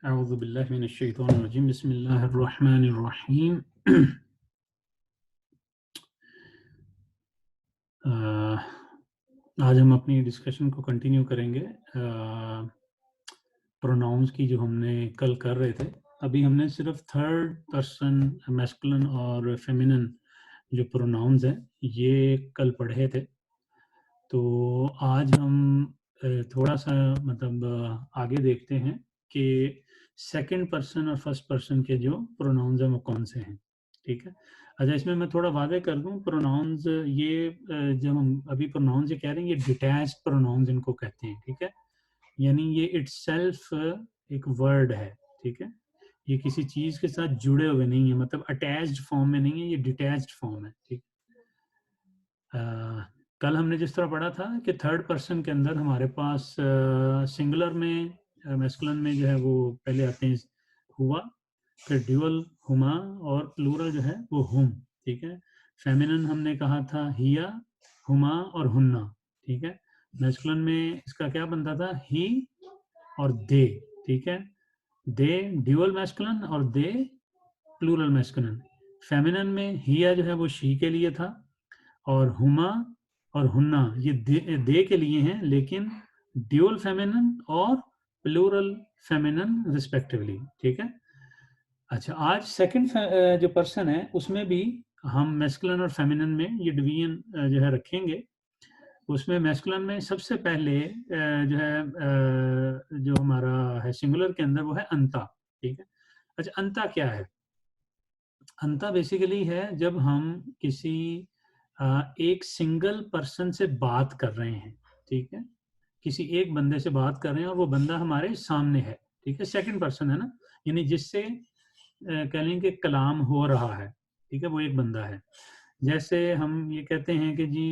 अऊज़ु बिल्लाहि मिनश शैतानिर रजीम बिस्मिल्लाहिर रहमानिर रहीम। आज हम अपनी डिस्कशन को कंटिन्यू करेंगे प्रोनाउंस की, जो हमने कल कर रहे थे। अभी हमने सिर्फ थर्ड पर्सन मैस्कुलिन और फेमिनिन जो प्रोनाउंस हैं ये कल पढ़े थे। तो आज हम थोड़ा सा आगे देखते हैं कि सेकंड पर्सन और फर्स्ट पर्सन के जो प्रोनाउंस हैं वो कौन से हैं। ठीक है। अच्छा, इसमें मैं थोड़ा वादे कर दूं, प्रोनाउंस ये जब हम अभी प्रोनाउंस ये कह रहे हैं, ये डिटैच्ड प्रोनाउंस इनको कहते हैं। ठीक है, यानी ये इटसेल्फ एक वर्ड है। ठीक है, ये किसी चीज के साथ जुड़े हुए नहीं है, मतलब अटैच्ड फॉर्म में नहीं है, ये डिटैच्ड फॉर्म है। ठीक। कल हमने जिस तरह पढ़ा था कि थर्ड पर्सन के अंदर हमारे पास सिंगुलर में मैस्कुलिन में जो है वो पहले आते हैं हुआ, फिर ड्यूअल हुमा, और प्लूरल जो है वो हुम। ठीक है। फेमिनिन हमने कहा था हिया, हुमा और हुन्ना। ठीक है। मैस्कुलिन में इसका क्या बनता था, ही और दे। ठीक है, दे ड्यूअल मैस्कुलिन और दे प्लूरल मैस्कुलिन। फेमिनिन में हिया जो है वो शी के लिए था, और हुमा और हुन्ना ये दे के लिए हैं, लेकिन ड्यूअल फेमिनिन और प्लूरल फेमिनिन रिस्पेक्टिवली। ठीक है। अच्छा, आज सेकंड जो पर्सन है उसमें भी हम मैस्कुलिन और फेमिनिन में ये डिवीजन जो है रखेंगे। उसमें मैस्कुलिन में सबसे पहले जो है जो हमारा है सिंगुलर के अंदर वो है अंता। ठीक है। अच्छा, अंता क्या है? अंता बेसिकली है जब हम किसी एक सिंगल पर्सन से बात कर रहे हैं। ठीक है, किसी एक बंदे से बात कर रहे हैं और वो बंदा हमारे सामने है। ठीक है, सेकंड पर्सन है ना, यानी जिससे कह लें कि कलाम हो रहा है। ठीक है, वो एक बंदा है। जैसे हम ये कहते हैं कि जी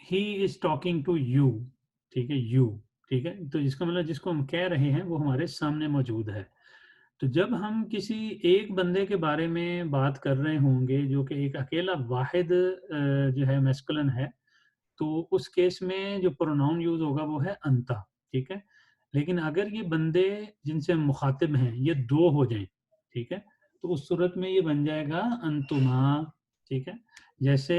he is talking to you. ठीक है, यू। ठीक है, तो इसका मतलब जिसको हम कह रहे हैं वो हमारे सामने मौजूद है। तो जब हम किसी एक बंदे के बारे में बात कर रहे होंगे जो कि एक अकेला वाहिद जो है मैस्कुलिन है, तो उस केस में जो प्रोनाउन यूज होगा वो है अंता। ठीक है, लेकिन अगर ये बंदे जिनसे हम मुखातिब हैं ये दो हो जाएं, ठीक है, तो उस सूरत में ये बन जाएगा अंतुमा। ठीक है, जैसे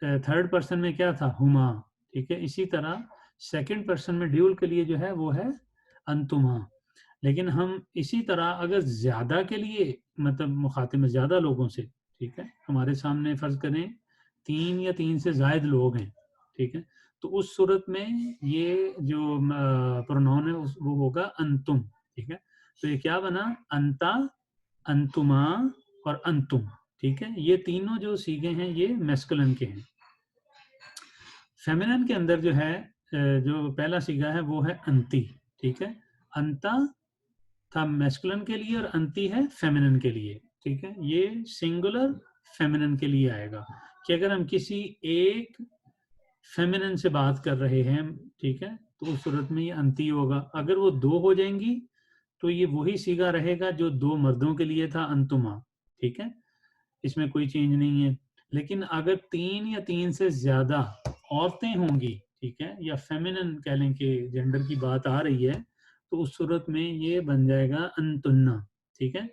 थर्ड पर्सन में क्या था, हुमा। ठीक है, इसी तरह सेकंड पर्सन में ड्यूल के लिए जो है वो है अंतुमा। लेकिन हम इसी तरह अगर ज्यादा के लिए मतलब मुखातिब में ज्यादा लोगों से, ठीक है, हमारे सामने फर्ज करें 3 या 3 से ज्यादा लोग हैं। ठीक है, तो उस सूरत में ये जो प्रोनाउन है वो होगा अंतुम। ठीक है, तो ये क्या बना, अंता, अंतुमा और अंतुम। ठीक है, ये तीनों जो सीगे हैं ये मैस्कुलिन के हैं। फेमिनिन के अंदर जो है जो पहला सीगा है वो है अंती। ठीक है, अंता था मैस्कुलिन के लिए और अंती है फेमिनिन के लिए। ठीक है, ये सिंगुलर फेमिनिन के लिए आएगा कि अगर हम किसी एक फेमिनिन से बात कर रहे हैं, ठीक है, तो उस सूरत में ये अंती होगा। अगर वो दो हो जाएंगी तो ये वही सीगा रहेगा जो दो मर्दों के लिए था, अंतुमा। ठीक है, इसमें कोई चेंज नहीं है। लेकिन अगर 3 या 3 से ज्यादा औरतें होंगी, ठीक है, या फेमिनिन कह लें कि जेंडर की बात आ रही है, तो उस सूरत में ये बन जाएगा अंतुन्ना। ठीक है,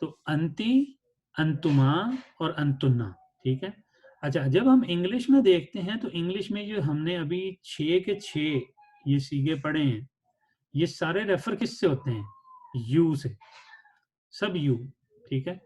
तो अंती, अंतुमा और अंतुन्ना। ठीक है। अच्छा, जब हम इंग्लिश में देखते हैं तो इंग्लिश में जो हमने अभी 6 के 6 ये सीगे पढ़े हैं, ये सारे रेफर किससे होते हैं, यू से, सब यू। ठीक है,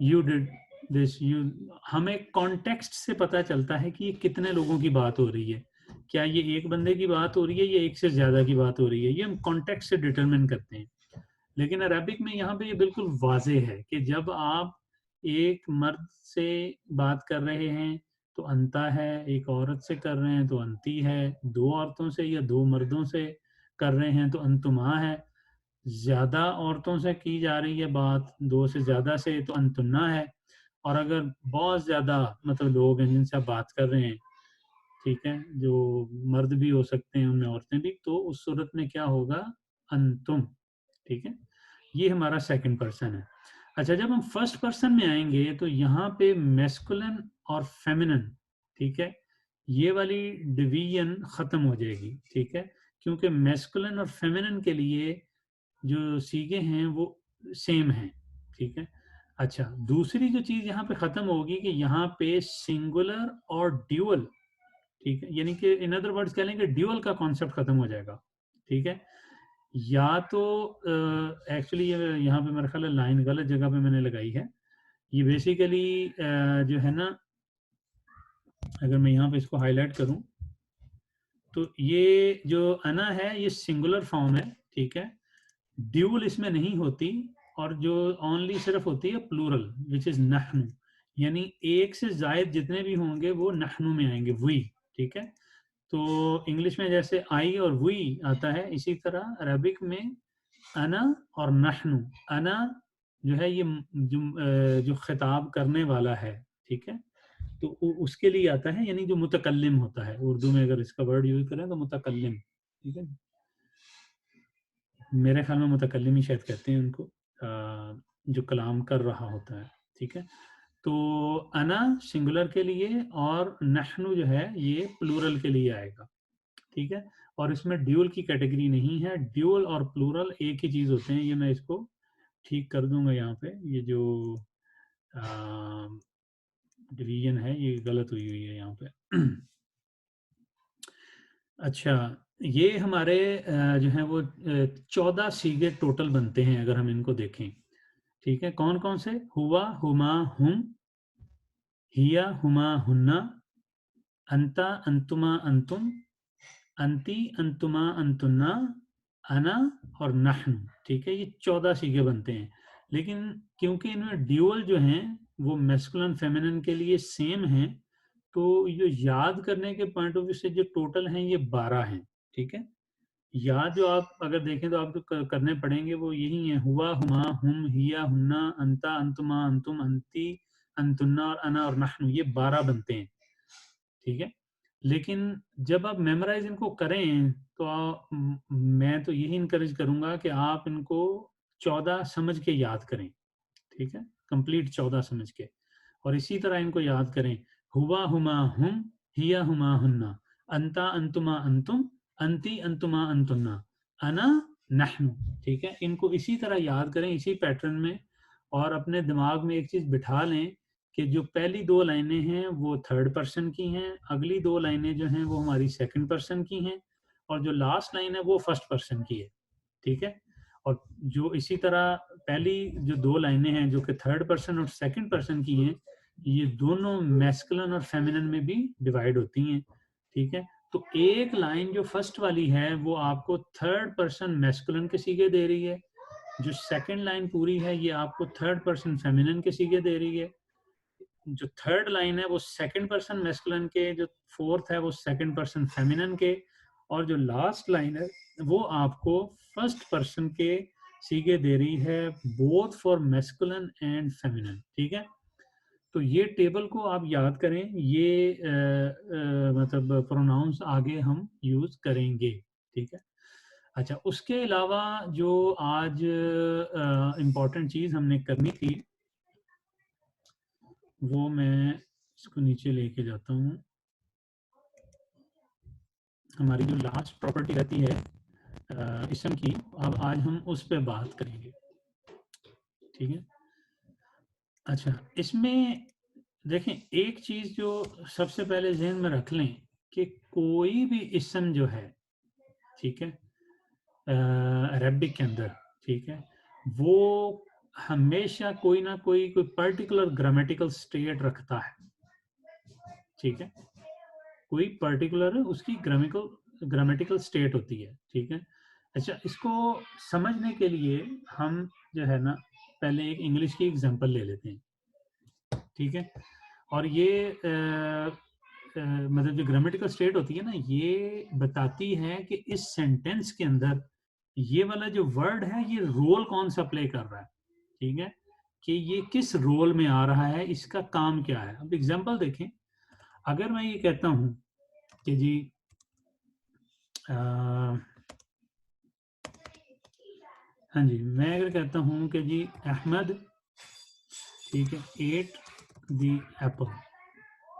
यू डिड दिस, यू, हमें कॉन्टेक्स्ट से पता चलता है कि ये कितने लोगों की बात हो रही है। क्या ये एक बंदे की बात हो रही है या एक से ज्यादा की बात हो रही है, ये हम कॉन्टेक्स्ट से डिटरमिन करते हैं। लेकिन अरबिक में यहाँ पे ये बिल्कुल वाजे है कि जब आप एक मर्द से बात कर रहे हैं तो अंता है, एक औरत से कर रहे हैं तो अंती है, दो औरतों से या दो मर्दों से कर रहे हैं तो अंतुमा है, ज्यादा औरतों से की जा रही है बात, दो से ज्यादा से, तो अंतुन्ना है। और अगर बहुत ज्यादा मतलब लोग हैं जिनसे आप बात कर रहे हैं, ठीक है, जो मर्द भी हो सकते हैं उनमें औरतें भी, तो उस सूरत में क्या होगा, अंतुम। ठीक है, ये हमारा सेकंड पर्सन है। अच्छा, जब हम फर्स्ट पर्सन में आएंगे तो यहाँ पे मैस्कुलिन और फेमिनिन, ठीक है, ये वाली डिवीजन खत्म हो जाएगी, ठीक है, क्योंकि मैस्कुलिन और फेमिनिन के लिए जो सीगे हैं वो सेम हैं, ठीक है। अच्छा, दूसरी जो चीज यहाँ पे खत्म होगी कि यहाँ पे सिंगुलर और ड्यूअल, ठीक है, यानी कि इन अदर वर्ड्स कह लेंगे ड्यूअल का कॉन्सेप्ट खत्म हो जाएगा, ठीक है। या तो एक्चुअली यहाँ पे मेरा ख्याल है लाइन गलत जगह पे मैंने लगाई है। ये बेसिकली जो है ना, अगर मैं यहाँ पे इसको हाईलाइट करूँ तो ये जो अना है ये सिंगुलर फॉर्म है, ठीक है, ड्यूल इसमें नहीं होती, और जो ओनली सिर्फ होती है प्लूरल विच इज नहनु, यानी एक से जायद जितने भी होंगे वो नहनु में आएंगे, वी, ठीक है। तो इंग्लिश में जैसे आई और वी आता है, इसी तरह अरबिक में अना और नहनु, अना जो है ये जो खिताब करने वाला है, ठीक है, तो उसके लिए आता है, यानी जो मुतकल्लिम होता है, उर्दू में अगर इसका वर्ड यूज करें तो मुतकल्लिम, ठीक है, मेरे ख्याल में मुतकल्लिम ही शायद कहते हैं उनको, जो कलाम कर रहा होता है, ठीक है। तो अना सिंगुलर के लिए और नहनु जो है ये प्लूरल के लिए आएगा, ठीक है। और इसमें ड्यूल की कैटेगरी नहीं है, ड्यूल और प्लूरल एक ही चीज होते हैं। ये मैं इसको ठीक कर दूंगा, यहाँ पे ये जो डिवीजन है ये गलत हुई हुई है यहाँ पे। अच्छा, ये हमारे जो है वो 14 सीगे टोटल बनते हैं अगर हम इनको देखें, ठीक है। कौन कौन से? हुआ, हुमा, हुम, हिया, हुमा, हुन्ना, अंता, अंतुमा, अंतुम, अंती, अंतुमा, अंतुन्ना, अना और नहनु, ठीक है। ये 14 सीगे बनते हैं, लेकिन क्योंकि इनमें ड्यूअल जो हैं वो मैस्कुलिन फेमिनिन के लिए सेम हैं, तो ये याद करने के पॉइंट ऑफ व्यू से जो टोटल हैं ये 12 हैं, ठीक है। याद जो आप अगर देखें तो आपको करने पड़ेंगे वो यही है, हुआ, हुमा, हुम, हिया, हुन्ना, अंता, अंतुमा, अंतुम, अंती, अंतुन्ना और अना और नहनु, ये 12 बनते हैं, ठीक है। लेकिन जब आप मेमोराइज इनको करें तो मैं तो यही इनकरेज करूंगा कि आप इनको 14 समझ के याद करें, ठीक है, कंप्लीट 14 समझ के, और इसी तरह इनको याद करें, हुआ, हुमा, हुम, हिया, हुमा, हुन्ना, अंता, अंतुमा, अंतुम, अंती, अंतुमा, अंतुन्ना, अना, नहनु, ठीक है। इनको इसी तरह याद करें, इसी पैटर्न में, और अपने दिमाग में एक चीज बिठा लें कि जो पहली 2 लाइनें हैं वो थर्ड पर्सन की हैं, अगली 2 लाइनें जो हैं वो हमारी सेकंड पर्सन की हैं, और जो लास्ट लाइन है वो फर्स्ट पर्सन की है, ठीक है। और जो इसी तरह पहली जो 2 लाइनें हैं जो कि थर्ड पर्सन और सेकंड पर्सन की हैं, ये दोनों मैस्कुलिन और फेमिनिन में भी डिवाइड होती हैं, ठीक है। तो एक लाइन जो फर्स्ट वाली है वो आपको थर्ड पर्सन मैस्कुलिन के सीगे दे रही है, जो सेकंड लाइन पूरी है ये आपको थर्ड पर्सन फेमिनिन के सीगे दे रही है, जो थर्ड लाइन है वो सेकंड पर्सन मैस्कुलिन के, जो फोर्थ है वो सेकंड पर्सन फेमिनिन के, और जो लास्ट लाइन है वो आपको फर्स्ट पर्सन के सीगे दे रही है, both for masculine and feminine, ठीक है। तो ये टेबल को आप याद करें, ये मतलब प्रोनाउंस आगे हम यूज करेंगे, ठीक है। अच्छा, उसके अलावा जो आज इम्पोर्टेंट चीज हमने करनी थी वो मैं इसको नीचे लेके जाता हूँ। हमारी जो लास्ट प्रॉपर्टी रहती है इसम की, अब आज हम उस पर बात करेंगे, ठीक है। अच्छा, इसमें देखें एक चीज जो सबसे पहले जहन में रख लें कि कोई भी इसम जो है, ठीक है, अरबिक के अंदर, ठीक है, वो हमेशा कोई ना कोई पर्टिकुलर ग्रामेटिकल स्टेट रखता है, ठीक है, कोई पर्टिकुलर उसकी ग्रामेटिकल स्टेट होती है, ठीक है। अच्छा, इसको समझने के लिए हम जो है ना पहले एक इंग्लिश की एग्जांपल ले लेते हैं, ठीक है। और ये मतलब जो ग्रामेटिकल स्टेट होती है ना, ये बताती है कि इस सेंटेंस के अंदर ये वाला जो वर्ड है ये रोल कौन सा प्ले कर रहा है, ठीक है, कि ये किस रोल में आ रहा है, इसका काम क्या है। अब एग्जांपल देखें, अगर मैं ये कहता हूं कि जी हाँ जी, मैं अगर कहता हूँ कि जी अहमद, ठीक है, एट द एप्पल,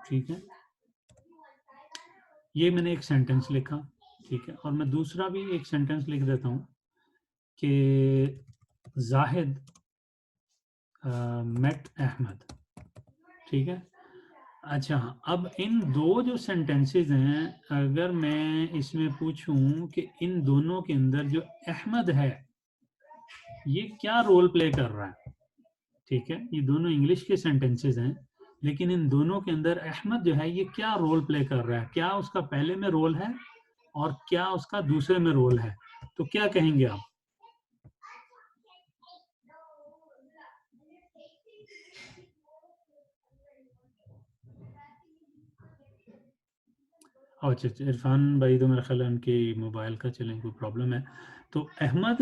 ठीक है, ये मैंने एक सेंटेंस लिखा, ठीक है, और मैं दूसरा भी एक सेंटेंस लिख देता हूँ कि जाहिद मेट अहमद, ठीक है। अच्छा, अब इन दो जो सेंटेंसेस हैं, अगर मैं इसमें पूछूं कि इन दोनों के अंदर जो अहमद है ये क्या रोल प्ले कर रहा है, ठीक है, ये दोनों इंग्लिश के सेंटेंसेस हैं, लेकिन इन दोनों के अंदर अहमद जो है ये क्या रोल प्ले कर रहा है, क्या उसका पहले में रोल है और क्या उसका दूसरे में रोल है, तो क्या कहेंगे आप? अच्छा अच्छा, इरफान भाई तो मेरा ख्याल है उनके मोबाइल का चलें कोई प्रॉब्लम है। तो अहमद,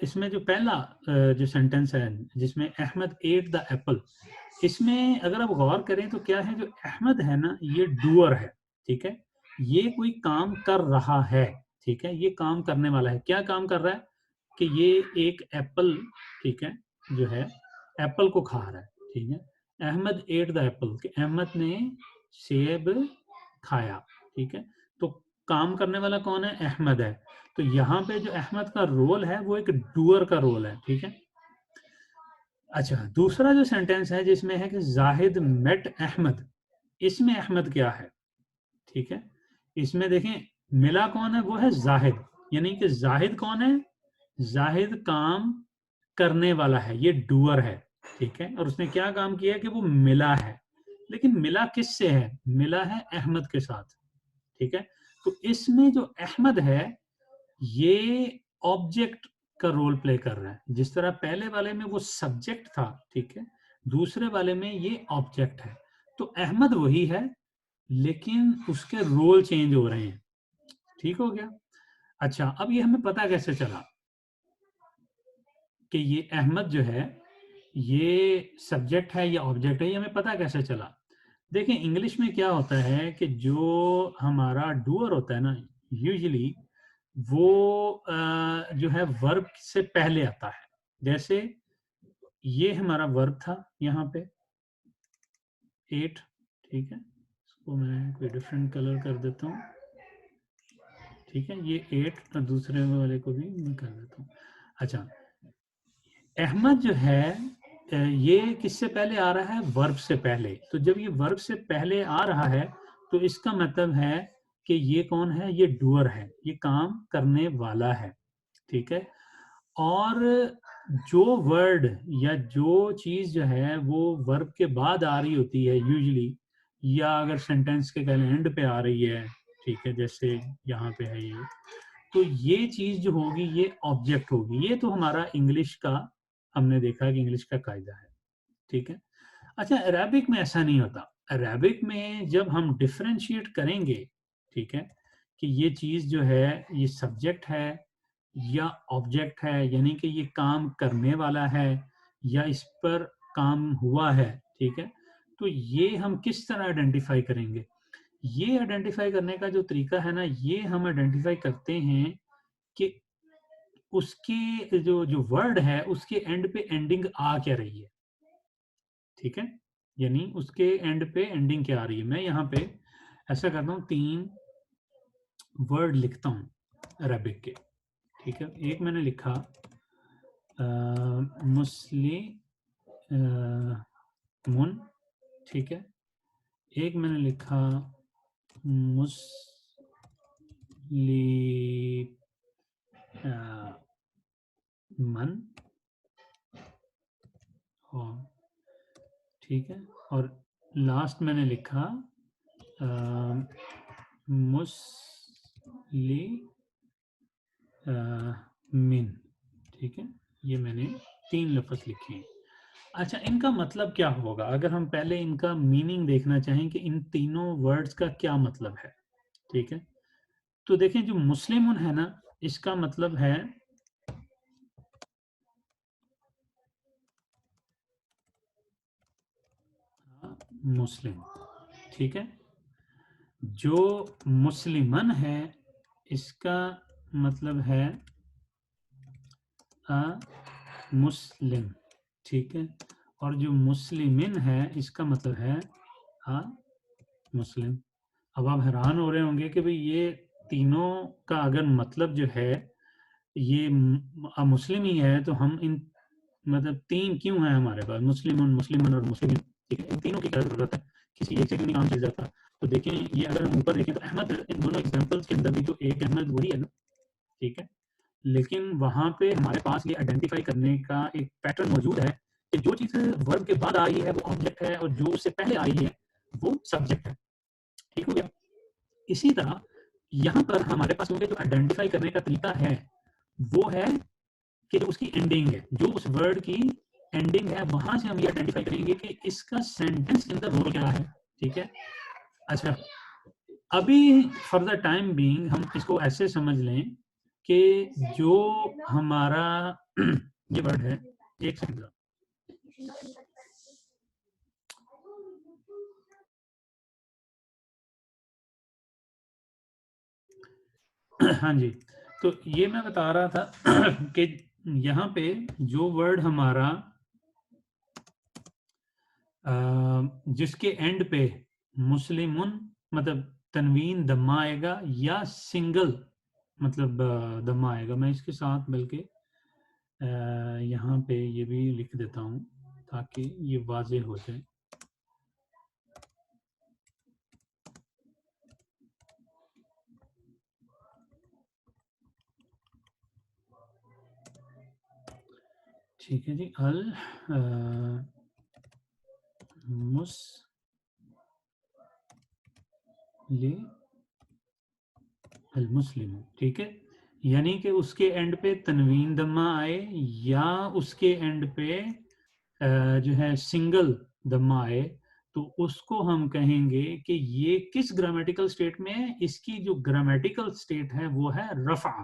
इसमें जो पहला जो सेंटेंस है जिसमें अहमद एट द एप्पल, इसमें अगर आप गौर करें तो क्या है, जो अहमद है ना ये डूअर है, ठीक है, ये कोई काम कर रहा है, ठीक है, ये काम करने वाला है। क्या काम कर रहा है कि ये एक एप्पल, ठीक है, जो है एप्पल को खा रहा है, ठीक है। अहमद एट द एप्पल, कि अहमद ने सेब खाया, ठीक है। तो काम करने वाला कौन है? अहमद है। तो यहाँ पे जो अहमद का रोल है वो एक डूअर का रोल है, ठीक है। अच्छा, दूसरा जो सेंटेंस है जिसमें है कि जाहिद मेट अहमद, इसमें अहमद क्या है, ठीक है। इसमें देखें मिला कौन है, वो है जाहिद, यानी कि जाहिद कौन है, जाहिद काम करने वाला है, ये डूअर है, ठीक है, और उसने क्या काम किया कि वो मिला है, लेकिन मिला किससे है? मिला है अहमद के साथ, ठीक है। तो इसमें जो अहमद है ये ऑब्जेक्ट का रोल प्ले कर रहा है, जिस तरह पहले वाले में वो सब्जेक्ट था, ठीक है, दूसरे वाले में ये ऑब्जेक्ट है। तो अहमद वही है लेकिन उसके रोल चेंज हो रहे हैं, ठीक हो गया। अच्छा, अब ये हमें पता कैसे चला कि ये अहमद जो है ये सब्जेक्ट है या ऑब्जेक्ट है, ये हमें पता कैसे चला? देखिए इंग्लिश में क्या होता है कि जो हमारा डूअर होता है ना, यूजुअली वो जो है वर्ब से पहले आता है। जैसे ये हमारा वर्ब था यहाँ पे एट, ठीक है, इसको मैं कोई डिफरेंट कलर कर देता हूँ, ठीक है, ये एट और दूसरे वाले को भी मैं कर देता हूँ। अच्छा, अहमद जो है ये किससे पहले आ रहा है? वर्ब से पहले। तो जब ये वर्ब से पहले आ रहा है तो इसका मतलब है कि ये कौन है? ये डूअर है, ये काम करने वाला है, ठीक है। और जो वर्ड या जो चीज जो है वो वर्ब के बाद आ रही होती है यूजुअली, या अगर सेंटेंस के पहले एंड पे आ रही है, ठीक है, जैसे यहाँ पे है ये, तो ये चीज जो होगी ये ऑब्जेक्ट होगी। ये तो हमारा इंग्लिश का, हमने देखा कि इंग्लिश का कायदा है, ठीक है। अच्छा, अरेबिक में ऐसा नहीं होता। अरेबिक में जब हम डिफरेंशिएट करेंगे, ठीक है, कि ये चीज जो है ये सब्जेक्ट है या ऑब्जेक्ट है, यानी कि ये काम करने वाला है या इस पर काम हुआ है, ठीक है, तो ये हम किस तरह आइडेंटिफाई करेंगे? ये आइडेंटिफाई करने का जो तरीका है ना, ये हम आइडेंटिफाई करते हैं कि उसके जो जो वर्ड है उसके एंड पे एंडिंग आ क्या रही है, ठीक है, यानी उसके एंड पे एंडिंग क्या आ रही है। मैं यहाँ पे ऐसा करता हूँ, 3 वर्ड लिखता हूँ अरबिक के, ठीक है। एक मैंने लिखा मुन, ठीक है। एक मैंने लिखा मन, और ठीक है, और लास्ट मैंने लिखा मिन, ठीक है। ये मैंने 3 लफ्ज लिखे हैं। अच्छा, इनका मतलब क्या होगा अगर हम पहले इनका मीनिंग देखना चाहें कि इन तीनों वर्ड्स का क्या मतलब है, ठीक है। तो देखें जो मुस्लिम है ना, इसका मतलब है मुस्लिम, ठीक है। जो मुस्लिमन है इसका मतलब है अ मुस्लिम, ठीक है। और जो मुस्लिमिन है इसका मतलब है अ मुस्लिम। अब आप हैरान हो रहे होंगे कि भाई ये तीनों का अगर मतलब जो है ये मुस्लिम ही है, तो हम इन मतलब तीन क्यों है हमारे पास, मुस्लिम मुस्लिमन और मुस्लिम, ठीक है, इन तीनों की क्या जरूरत है, किसी एक से क्यों नहीं काम चल जाता। तो देखें ये अगर हम ऊपर देखें तो अहमद, इन दोनों एग्जांपल्स के अंदर भी तो एक अहमद वही है ना, ठीक है। लेकिन वहां पे हमारे पास ये आइडेंटिफाई करने का एक पैटर्न मौजूद है कि जो चीज वर्ब के बाद आई है वो ऑब्जेक्ट है, और जो उससे पहले आई है वो सब्जेक्ट है, ठीक हो गया। इसी तरह यहाँ पर हमारे पास जो आइडेंटिफाई करने का तरीका है वो है कि जो उसकी एंडिंग है, जो उस वर्ड की एंडिंग है, वहां से हम ये आइडेंटिफाई करेंगे कि इसका सेंटेंस के अंदर रोल क्या है, ठीक है। अच्छा, अभी फॉर द टाइम बीइंग हम इसको ऐसे समझ लें कि जो हमारा ये वर्ड है, एक सेकंड, हाँ जी, तो ये मैं बता रहा था कि यहाँ पे जो वर्ड हमारा जिसके एंड पे मुस्लिमुन मतलब तनवीन दम्मा आएगा या सिंगल मतलब दम्मा आएगा। मैं इसके साथ बल्कि यहाँ पे ये भी लिख देता हूँ ताकि ये वाजे हो जाए। ठीक है जी, अल मुस्लिम, ठीक है, यानी कि उसके एंड पे तनवीन दम्मा आए या उसके एंड पे जो है सिंगल दम्मा आए, तो उसको हम कहेंगे कि ये किस ग्रामेटिकल स्टेट में है। इसकी जो ग्रामेटिकल स्टेट है वो है रफा,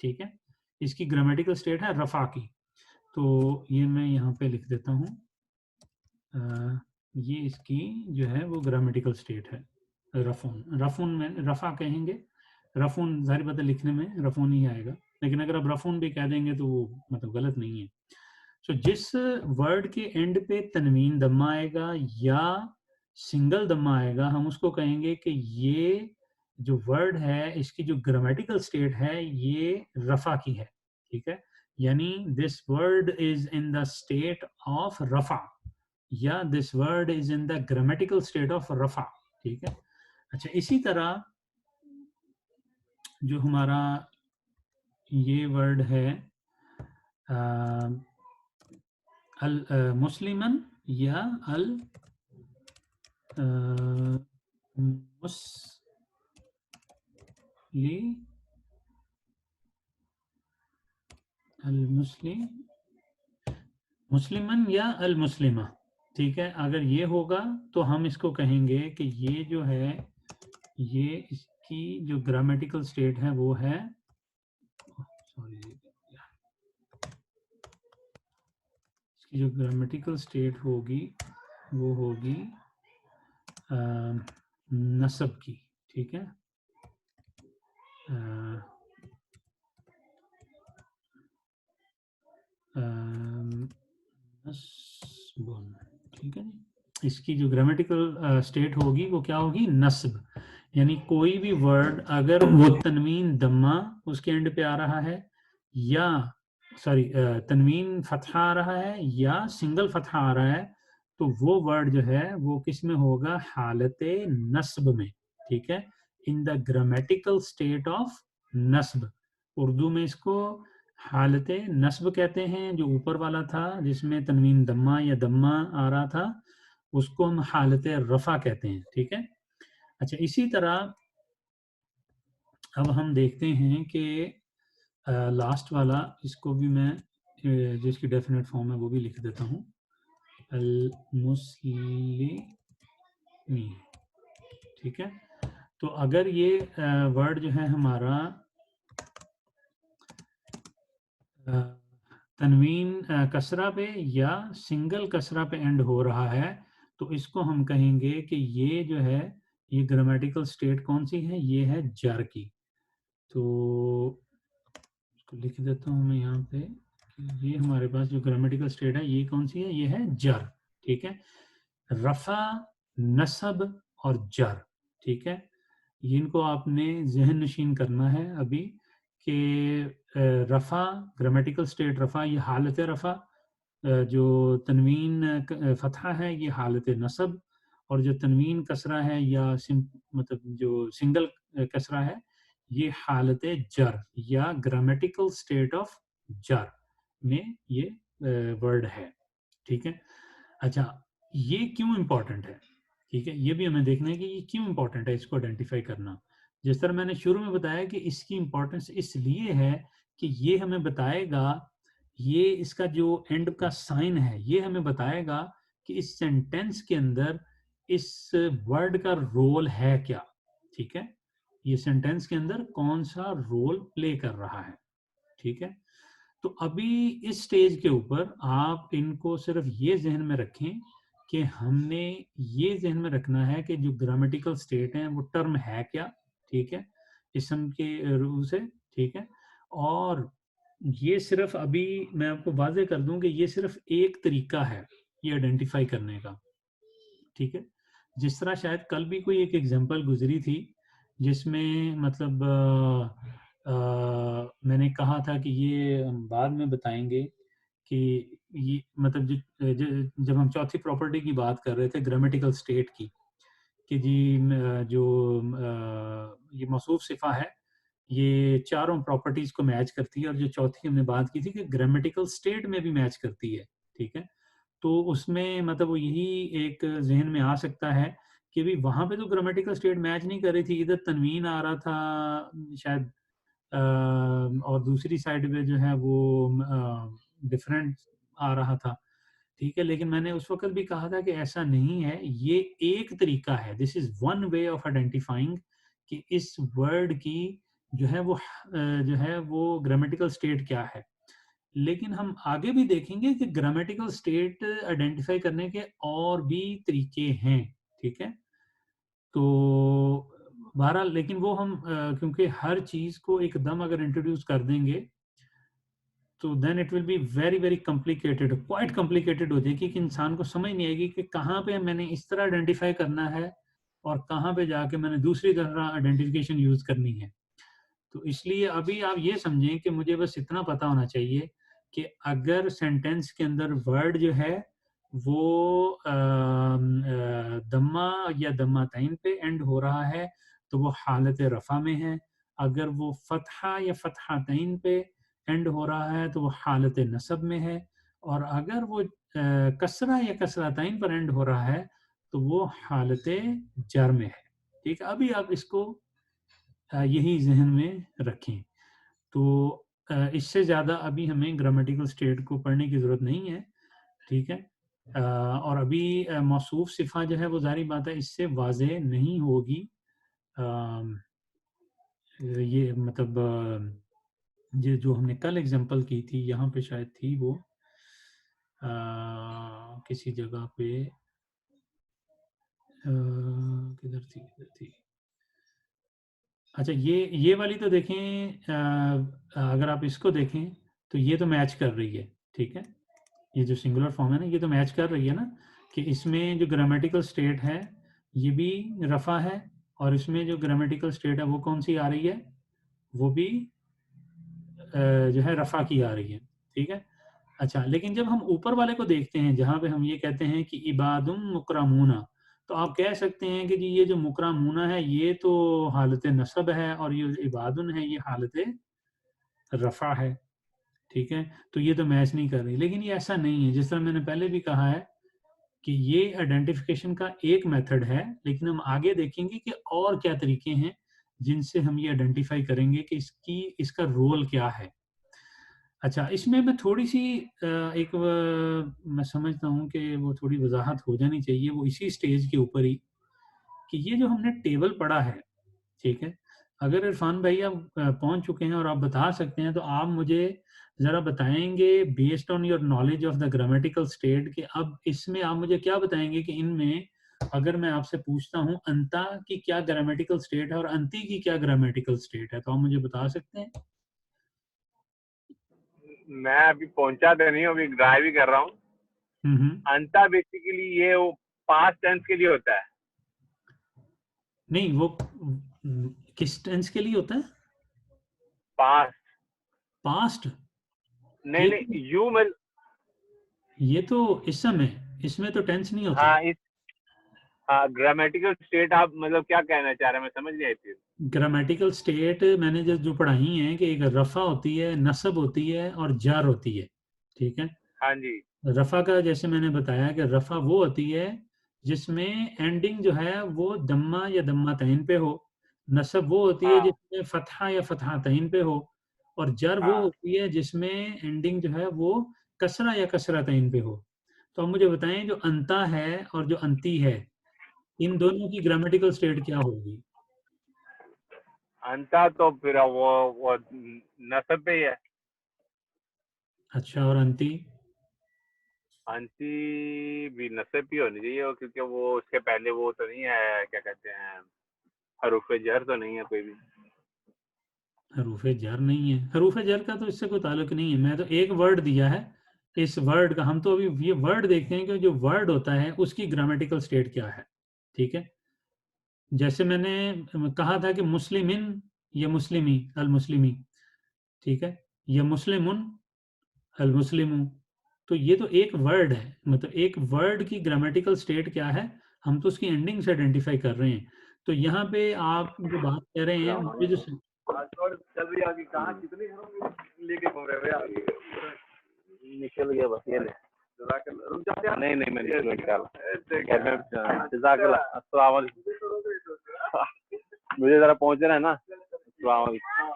ठीक है, इसकी ग्रामेटिकल स्टेट है रफा की। तो ये मैं यहाँ पे लिख देता हूँ, ये इसकी जो है वो ग्रामेटिकल स्टेट है रफून। रफून में रफा कहेंगे, रफून जाहिर बात है लिखने में रफून ही आएगा, लेकिन अगर आप रफून भी कह देंगे तो वो मतलब गलत नहीं है। तो जिस वर्ड के एंड पे तनवीन दम्मा आएगा या सिंगल दम्मा आएगा, हम उसको कहेंगे कि ये जो वर्ड है इसकी जो ग्रामेटिकल स्टेट है ये रफा की है, ठीक है, यानी this word is in the state of रफा या this word is in the grammatical state of रफा, ठीक है। अच्छा, इसी तरह जो हमारा ये वर्ड है अल मुस्लिमन या अल मुस्लिम मुस्लिमन या अल मुस्लिमा, ठीक है। अगर ये होगा तो हम इसको कहेंगे कि ये जो है ये इसकी जो ग्रामेटिकल स्टेट है वो है, सॉरी, इसकी जो ग्रामेटिकल स्टेट होगी वो होगी नस्ब की, ठीक है, नस्बुन, ठीक है। इसकी जो ग्रामेटिकल स्टेट होगी वो क्या होगी, नस्ब, यानी कोई भी वर्ड अगर वो तनवीन दम्मा उसके एंड पे आ रहा है या सॉरी तनवीन फतहा आ रहा है या सिंगल फतहा आ रहा है, तो वो वर्ड जो है वो किस में होगा, हालत नस्ब में, ठीक है, in the grammatical state of नस्ब। उर्दू में इसको हालत नस्ब कहते हैं, जो ऊपर वाला था जिसमें तनवीन दम्मा या दम्मा आ रहा था उसको हम हालत रफा कहते हैं, ठीक है। अच्छा, इसी तरह अब हम देखते हैं कि लास्ट वाला, इसको भी मैं जिसकी डेफिनेट फॉर्म है वो भी लिख देता हूँ, अल मुस्लिमी, ठीक है। तो अगर ये वर्ड जो है हमारा तनवीन कसरा पे या सिंगल कसरा पे एंड हो रहा है, तो इसको हम कहेंगे कि ये जो है ये ग्रामेटिकल स्टेट कौन सी है, ये है जर की। तो इसको लिख देता हूँ मैं यहाँ पे, ये हमारे पास जो ग्रामेटिकल स्टेट है ये कौन सी है, ये है जर, ठीक है, रफा, नसब और जर, ठीक है। ये इनको आपने जहन नशीन करना है अभी कि रफ़ा, ग्रामेटिकल स्टेट रफ़ा, ये हालत रफ़ा, जो तनवीन फ़तहा है ये हालत नसब, और जो तनवीन कसरा है या मतलब जो सिंगल कसरा है ये हालत जर या ग्रामेटिकल स्टेट ऑफ जर में ये वर्ड है। ठीक है। अच्छा, ये क्यों इंपॉर्टेंट है? ठीक है, ये भी हमें देखना है कि ये क्यों इंपॉर्टेंट है इसको आइडेंटिफाई करना। जिस तरह मैंने शुरू में बताया कि इसकी इंपॉर्टेंस इसलिए है कि ये हमें बताएगा, ये इसका जो एंड का साइन है ये हमें बताएगा कि इस सेंटेंस के अंदर इस वर्ड का रोल है क्या। ठीक है, ये सेंटेंस के अंदर कौन सा रोल प्ले कर रहा है। ठीक है, तो अभी इस स्टेज के ऊपर आप इनको सिर्फ ये जहन में रखें कि हमने ये जहन में रखना है कि जो ग्रामेटिकल स्टेट है वो टर्म है क्या। ठीक है, इसम के रूल से। ठीक है, और ये सिर्फ अभी मैं आपको वाजे कर दूं कि ये सिर्फ एक तरीका है ये आइडेंटिफाई करने का। ठीक है, जिस तरह शायद कल भी कोई एक एग्जांपल गुजरी थी जिसमें मतलब मैंने कहा था कि ये हम बाद में बताएंगे कि ये मतलब जब हम चौथी प्रॉपर्टी की बात कर रहे थे ग्रामेटिकल स्टेट की, कि जी जो ये मौसूफ सिफा है ये चारों प्रॉपर्टीज को मैच करती है, और जो चौथी हमने बात की थी कि ग्रामेटिकल स्टेट में भी मैच करती है। ठीक है, तो उसमें मतलब वो यही एक जहन में आ सकता है कि भी वहां पे तो ग्रामेटिकल स्टेट मैच नहीं कर रही थी, इधर तनवीन आ रहा था शायद, और दूसरी साइड पे जो है वो डिफरेंट आ रहा था। ठीक है, लेकिन मैंने उस वक्त भी कहा था कि ऐसा नहीं है, ये एक तरीका है, this is one way of identifying कि इस वर्ड की जो है वो ग्रामेटिकल स्टेट क्या है। लेकिन हम आगे भी देखेंगे कि ग्रामेटिकल स्टेट आइडेंटिफाई करने के और भी तरीके हैं। ठीक है, तो बहरहाल लेकिन वो हम क्योंकि हर चीज को एकदम अगर इंट्रोड्यूस कर देंगे तो then it will be very very complicated, quite complicated हो जाएगी कि इंसान को समझ नहीं आएगी कि कहाँ पे मैंने इस तरह आइडेंटिफाई करना है और कहाँ पे जाके मैंने दूसरी तरह आइडेंटिफिकेशन यूज करनी है। तो इसलिए अभी आप ये समझें कि मुझे बस इतना पता होना चाहिए कि अगर सेंटेंस के अंदर वर्ड जो है वो दम्मा या दम्मा तईन पे एंड हो रहा है तो वो हालत रफ़ा में है। अगर वो फतहा या फतहा तईन पे एंड हो रहा है तो वो हालत नसब में है। और अगर वो कसरा या कसरा तईन पर एंड हो रहा है तो वो हालत जर में है। ठीक है, अभी आप इसको यही जहन में रखें। तो इससे ज़्यादा अभी हमें ग्रामेटिकल स्टेट को पढ़ने की ज़रूरत नहीं है। ठीक है, और अभी मौसूफ सिफ़ा जो है वो ज़ाहिर बात है इससे वाज़ेह नहीं होगी। ये मतलब ये जो हमने कल एग्जांपल की थी यहाँ पे शायद थी वो किसी जगह पे किधर थी। अच्छा, ये वाली तो देखें, अगर आप इसको देखें तो ये तो मैच कर रही है। ठीक है, ये जो सिंगुलर फॉर्म है ना ये तो मैच कर रही है ना, कि इसमें जो ग्रामेटिकल स्टेट है ये भी रफ़ा है, और इसमें जो ग्रामेटिकल स्टेट है वो कौन सी आ रही है, वो भी जो है रफ़ा की आ रही है। ठीक है, अच्छा लेकिन जब हम ऊपर वाले को देखते हैं जहाँ पे हम ये कहते हैं कि इबादुम मुकरमूना, तो आप कह सकते हैं कि जी ये जो मुकरमूना है ये तो हालत नसब है और ये इबादुन है ये हालत रफ़ा है। ठीक है, तो ये तो मैच नहीं कर रही, लेकिन ये ऐसा नहीं है। जिस तरह मैंने पहले भी कहा है कि ये आइडेंटिफिकेशन का एक मेथड है, लेकिन हम आगे देखेंगे कि और क्या तरीके हैं जिनसे हम ये आइडेंटिफाई करेंगे कि इसका रोल क्या है। अच्छा, इसमें मैं थोड़ी-सी मैं समझता हूँ कि वो थोड़ी वज़ाहत हो जानी चाहिए, वो इसी स्टेज के ऊपर ही, कि ये जो हमने टेबल पढ़ा है, ठीक है? अगर इरफ़ान भाई आप पहुँच चुके हैं और आप बता सकते हैं, तो आप मुझे ज़रा बताएँगे based on your knowledge of the grammatical state कि अब इसमें आप मुझे क्या बताएँगे कि इनमें अगर मैं आपसे पूछता हूँ अंता की क्या ग्रामेटिकल स्टेट है और अंती की क्या ग्रामेटिकल स्टेट है, तो आप मुझे बता सकते हैं? मैं अभी पहुंचा तो नहीं हूँ, अभी ड्राइव ही कर रहा हूँ। हुँ, हुँ। अंता बेसिकली ये वो पास्ट टेंस के लिए होता है। नहीं, वो किस टेंस के लिए होता है? पास्ट। पास्ट। नहीं नहीं, यू में। ये तो इस समय, इसमें तो टेंस नहीं होता। हाँ इस, हाँ ग्रामेटिकल स्टेट आप मतलब क्या कहना चाह रहे हैं, मैं समझ नहीं आई थी। ग्रामेटिकल स्टेट मैंने जो पढ़ाई है कि एक रफा होती है, नसब होती है और जार होती है। ठीक है। हाँ जी। रफा का जैसे मैंने बताया कि रफा वो होती है जिसमें एंडिंग जो है वो दम्मा या दम्मा तईन पे हो। नसब वो होती है हाँ जिसमें फतहा या फतहा तईन पे हो। और जर वो हाँ। होती है जिसमें एंडिंग जो है वो कसरा या कसरा तईन पे हो। तो आप मुझे बताएं जो अंता है और जो अंती है, इन दोनों की ग्रामेटिकल स्टेट क्या होगी? अंता तो फिर वो नसब पे ही है। अच्छा, और अंती? अंती भी नसब ही होनी चाहिए वो, क्योंकि वो उसके पहले वो तो नहीं है, क्या कहते हैं, हरूफ जर तो नहीं है कोई भी। हरूफ जर नहीं है? हरूफ जर का तो इससे कोई ताल्लुक नहीं है, मैं तो एक वर्ड दिया है। इस वर्ड का हम तो अभी ये वर्ड देखते हैं कि जो वर्ड होता है उसकी ग्रामेटिकल स्टेट क्या है। ठीक है। जैसे मैंने कहा था कि मुस्लिमिन या मुस्लिमी, अल मुस्लिमी। ठीक है। या मुस्लिमुन, अल मुस्लिमू। तो ये तो एक वर्ड है, मतलब एक वर्ड की ग्रामेटिकल स्टेट क्या है, हम तो उसकी एंडिंग से आइडेंटिफाई कर रहे हैं। तो यहाँ पे आप जो बात कह रहे हैं मुझे जो चल रही आगे, कहाँ कितने लेके घूम रहे हो आगे? निकल गया बस ये ले। रुक जाते हैं। नहीं नहीं, मैं निकाला। खैर मैं जज़ाकल्लाह, अस्सलाम वालेकुम। मुझे जरा पहुंचना है ना। अस्सलाम वालेकुम।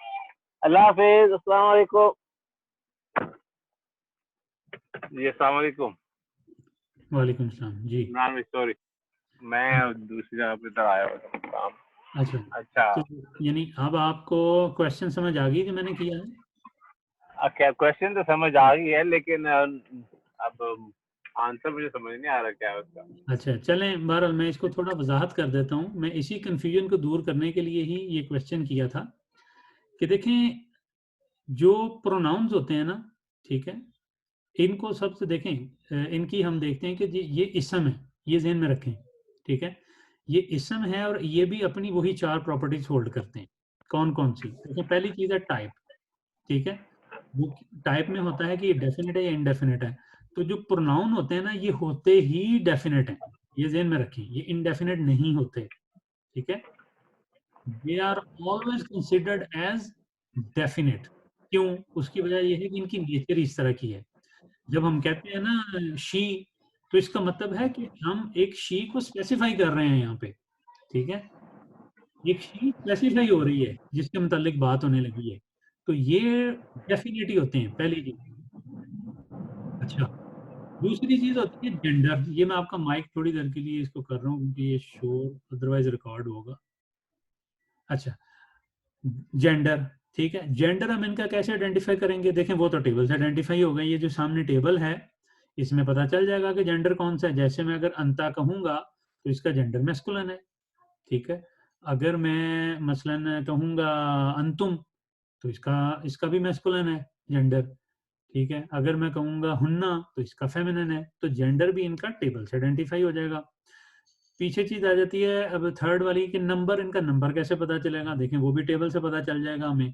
अल्लाह हाफिज। अस्सलाम वालेकुम। जी अस्सलाम वालेकुम। वालेकुम सलाम जी। नाम सॉरी, मैं दूसरी जगह पे इधर आया हुआ था काम। अच्छा। अच्छा। तो यानी अब आपको क्वेश्चन समझ आ गई जो मैंने किया है? क्या क्वेश्चन तो समझ आ गई है, लेकिन अब आंसर मुझे समझ नहीं आ रहा क्या है उसका। अच्छा, चलें, बहरहाल मैं इसको थोड़ा वजाहत कर देता हूँ। मैं इसी कन्फ्यूजन को दूर करने के लिए ही ये क्वेश्चन किया था कि देखें, जो प्रोनाउंस होते हैं ना, ठीक है, इनको सबसे देखें, इनकी हम देखते हैं कि ये इसम है, ये ज़हन में रखें। ठीक है। ये इसम है और ये भी अपनी वही चार प्रॉपर्टीज होल्ड करते हैं। कौन कौन सी? देखिए, पहली चीज़ है टाइप। ठीक है। वो टाइप में होता है कि ये डेफिनेट है या इनडेफिनेट है। तो जो प्रोनाउन होते हैं ना, ये होते ही डेफिनेट है, ये ज़हन में रखें, ये इनडेफिनेट नहीं होते। ठीक है। They are always considered as definite. क्यों? उसकी वजह यह है कि इनकी नेचर इस तरह की है। जब हम कहते हैं ना शी, तो इसका मतलब है कि हम एक शी को स्पेसिफाई कर रहे हैं यहाँ पे। ठीक है। एक शी स्पेसिफाई हो रही है जिसके मुतालिक बात होने लगी है। तो ये डेफिनेट ही होते हैं, पहली चीज। अच्छा, दूसरी चीज होती है जेंडर। ये मैं आपका माइक थोड़ी देर के लिए इसको कर रहा हूँ क्योंकि ये शोर अदरवाइज रिकॉर्ड होगा। अच्छा, जेंडर। ठीक है। जेंडर हम इनका कैसे आइडेंटिफाई करेंगे? देखें, वो तो टेबल से आइडेंटिफाई हो गई, ये जो सामने टेबल है इसमें पता चल जाएगा कि जेंडर कौन सा है। जैसे मैं अगर अंता कहूंगा तो इसका जेंडर मैस्कुलिन है। ठीक है। अगर मैं मसलन कहूंगा अंतुम, तो इसका इसका भी मैस्कुलिन है जेंडर। ठीक है। अगर मैं कहूंगा हुन्ना तो इसका फेमिनिन है। तो जेंडर भी इनका टेबल से आइडेंटिफाई हो जाएगा। पीछे चीज आ जाती है अब थर्ड वाली कि नंबर, इनका नंबर कैसे पता चलेगा? देखें, वो भी टेबल से पता चल जाएगा हमें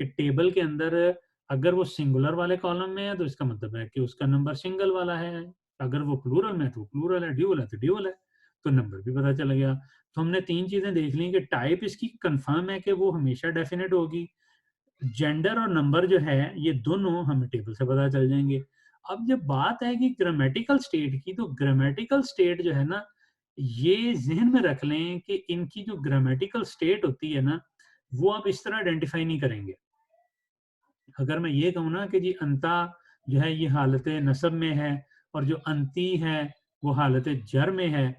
कि टेबल के अंदर अगर वो सिंगुलर वाले कॉलम में है तो इसका मतलब है कि उसका नंबर सिंगल वाला है। अगर वो प्लूरल में है तो प्लूरल है, ड्यूअल है तो ड्यूअल है। तो नंबर भी पता चल गया। तो हमने तीन चीजें देख ली कि टाइप इसकी कंफर्म है कि वो हमेशा डेफिनेट होगी। जेंडर और नंबर जो है ये दोनों हमें टेबल से पता चल जाएंगे। अब जब बात है कि ग्रामेटिकल स्टेट की, तो ग्रामेटिकल स्टेट जो है ना, ये ज़हन में रख लें कि इनकी जो ग्रामेटिकल स्टेट होती है ना, वो आप इस तरह आइडेंटिफाई नहीं करेंगे। अगर मैं ये कहूँ ना कि जी अंता जो है ये हालत नसब में है और जो अंती है वो हालत जर में है,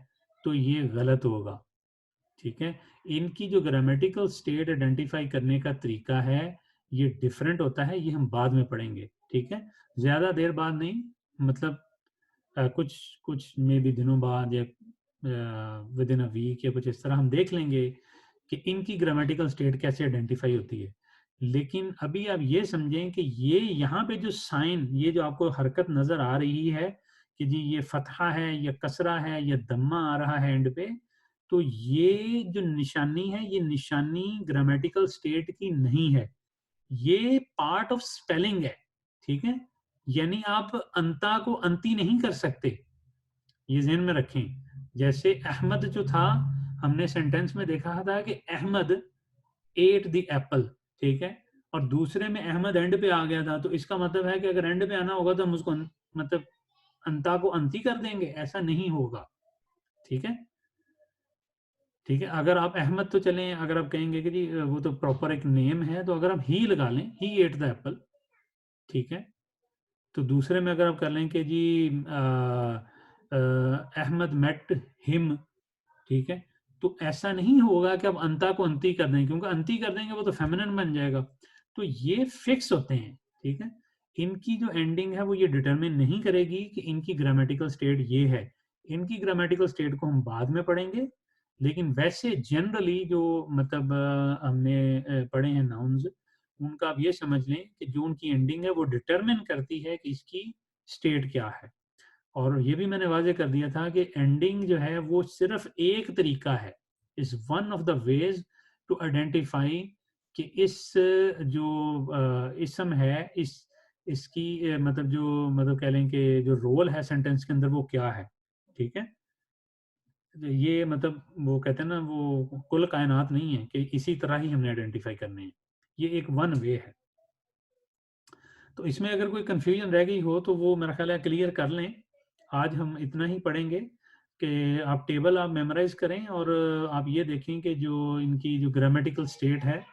तो ये गलत होगा। ठीक है। इनकी जो ग्रामेटिकल स्टेट आइडेंटिफाई करने का तरीका है ये डिफरेंट होता है, ये हम बाद में पढ़ेंगे। ठीक है। ज़्यादा देर बाद नहीं, मतलब कुछ कुछ में भी दिनों बाद या विद इन अ वीक या कुछ इस तरह हम देख लेंगे कि इनकी ग्रामेटिकल स्टेट कैसे आइडेंटिफाई होती है। लेकिन अभी आप ये समझें कि ये यहाँ पे जो साइन, ये जो आपको हरकत नजर आ रही है कि जी ये फतहा है या कसरा है या दम्मा आ रहा है एंड पे, तो ये जो निशानी है, ये निशानी ग्रामेटिकल स्टेट की नहीं है, ये पार्ट ऑफ स्पेलिंग है, ठीक है। यानी आप अंता को अंती नहीं कर सकते, ये ज़हन में रखें। जैसे अहमद जो था, हमने सेंटेंस में देखा था कि अहमद एट द एप्पल, ठीक है, और दूसरे में अहमद एंड पे आ गया था, तो इसका मतलब है कि अगर एंड पे आना होगा तो हम उसको मतलब अंता को अंती कर देंगे, ऐसा नहीं होगा, ठीक है। ठीक है, अगर आप अहमद तो चलें, अगर आप कहेंगे कि जी वो तो प्रॉपर एक नेम है, तो अगर आप ही लगा लें, ही एट द एप्पल, ठीक है। तो दूसरे में अगर आप कर लें कि जी अहमद मेट हिम, ठीक है, तो ऐसा नहीं होगा कि आप अंता को अंती कर दें, क्योंकि अंती कर देंगे वो तो फेमिनिन बन जाएगा। तो ये फिक्स होते हैं, ठीक है। इनकी जो एंडिंग है वो ये डिटरमिन नहीं करेगी कि इनकी ग्रामेटिकल स्टेट ये है। इनकी ग्रामेटिकल स्टेट को हम बाद में पढ़ेंगे, लेकिन वैसे जनरली जो मतलब हमने पढ़े हैं नाउन्स, उनका आप ये समझ लें कि जो उनकी एंडिंग है वो डिटरमिन करती है कि इसकी स्टेट क्या है। और ये भी मैंने वाज़ेह कर दिया था कि एंडिंग जो है वो सिर्फ एक तरीका है, is one of the ways to identify कि इस जो इसम है, इसकी मतलब जो मतलब कह लें कि जो रोल है सेंटेंस के अंदर वो क्या है, ठीक है। ये मतलब वो कहते हैं ना, वो कुल कायनात नहीं है कि इसी तरह ही हमने आइडेंटिफाई करने हैं, ये एक वन वे है। तो इसमें अगर कोई कन्फ्यूजन रह गई हो तो वो मेरा ख्याल है क्लियर कर लें। आज हम इतना ही पढ़ेंगे कि आप टेबल आप मेमोराइज करें और आप ये देखें कि जो इनकी जो ग्रामेटिकल स्टेट है,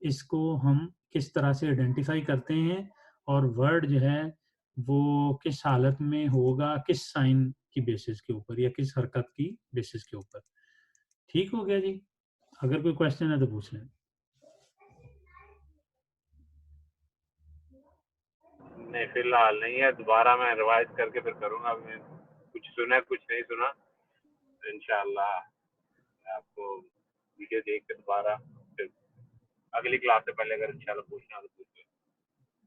इसको हम किस तरह से आइडेंटिफाई करते हैं, और वर्ड जो है वो किस हालत में होगा, किस साइन की बेसिस के ऊपर या किस हरकत की बेसिस के ऊपर। ठीक हो गया जी? अगर कोई क्वेश्चन है तो पूछ लें। नहीं फिलहाल नहीं है, दोबारा मैं रिवाइज करके फिर करूंगा। मैं कुछ सुना कुछ नहीं सुना, तो इंशाल्लाह मैं आपको वीडियो देख के दोबारा फिर अगली क्लास से पहले अगर इंशाल्लाह पूछना हो तो पूछ लो।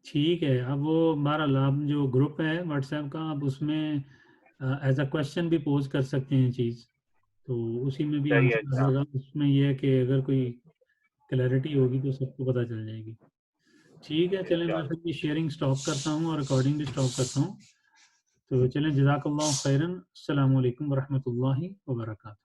ठीक है, अब वो हमारा लाभ जो ग्रुप है व्हाट्सएप का, आप उसमें एज अ क्वेश्चन भी पोज कर सकते हैं चीज़, तो उसी में भी सही है आंसर अच्छा। आएगा। उसमें ये है कि अगर कोई क्लैरिटी होगी तो सबको पता चल जाएगी। ठीक है, चलें मैं फिर इंशाल्लाह। ये शेयरिंग स्टॉप करता हूँ और रिकॉर्डिंग भी स्टॉप करता हूँ। तो चलें, जज़ाकल्लाहु खैरन, अस्सलामु अलैकुम वरहमतुल्लाहि वबरकातुहू।